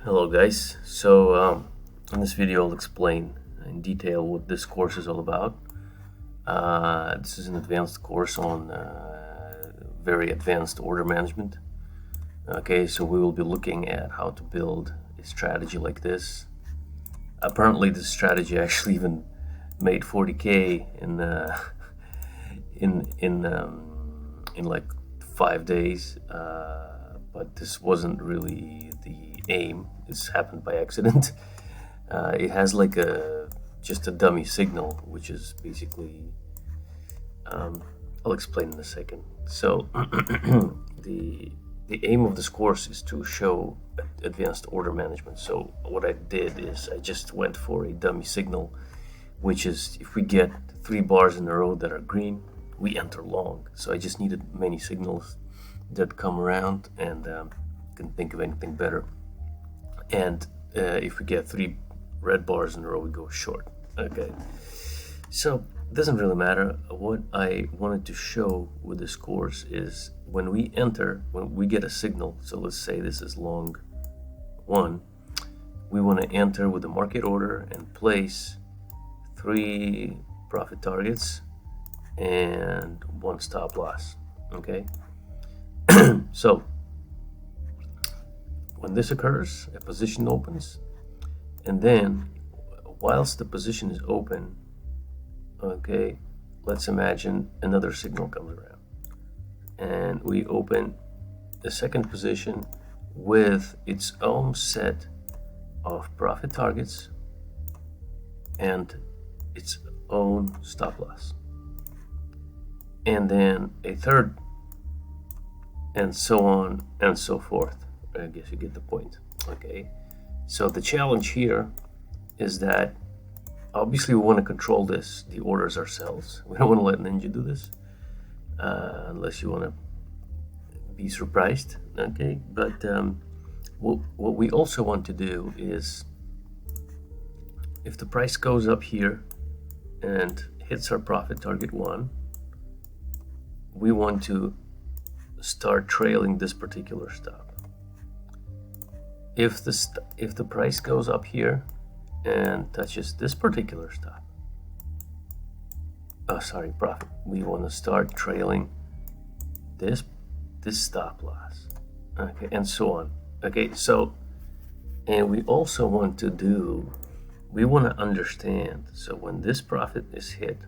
Hello guys, so in this video I'll explain in detail what this course is all about. This is an advanced course on very advanced order management. Okay, so we will be looking at how to build a strategy like this. Apparently this strategy actually even made 40K in like 5 days, but this wasn't really the aim. This happened by accident. It has like just a dummy signal, which is basically I'll explain in a second. So the aim of this course is to show advanced order management. So what I did is I just went for a dummy signal, which is if we get 3 bars in a row that are green, we enter long. So I just needed many signals that come around, and couldn't think of anything better. And if we get 3 red bars in a row, we go short. Okay, so it doesn't really matter. What I wanted to show with this course is when we get a signal, so let's say this is long 1, we want to enter with a market order and place 3 profit targets and 1 stop loss. Okay, so when this occurs, a position opens, and then whilst the position is open, okay, let's imagine another signal comes around and we open the second position with its own set of profit targets and its own stop loss, and then a third, and so on and so forth. I guess you get the point. Okay, so the challenge here is that obviously we want to control the orders ourselves. We don't want to let Ninja do this unless you want to be surprised. Okay, but what we also want to do is, if the price goes up here and hits our profit target 1, we want to start trailing this particular stop. If the price goes up here and touches this particular stop, profit, we want to start trailing this stop loss. Okay, and so on. Okay, so, and we also want to understand, so when this profit is hit,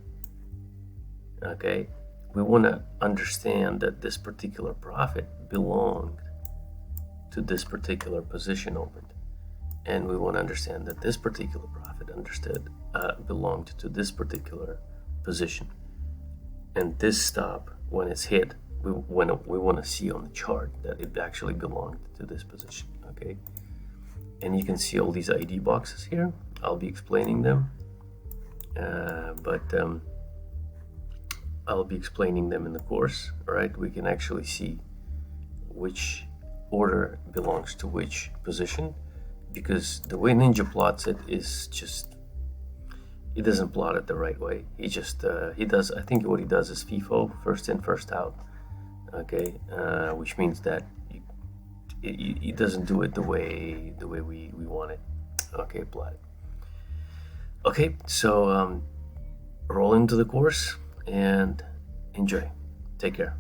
okay, we want to understand that this particular profit belonged to this particular position opened, and we want to understand that this particular profit belonged to this particular position, and this stop, when it's hit, we want to see on the chart that it actually belonged to this position. Okay, and you can see all these ID boxes here. I'll be explaining them, but I'll be explaining them in the course. All right, we can actually see which order belongs to which position, because the way Ninja plots it is just, he doesn't plot it the right way. He just I think what he does is FIFO, first in first out. Okay, which means that he doesn't do it the way we want it. Okay, plot it. Okay, so roll into the course and enjoy. Take care.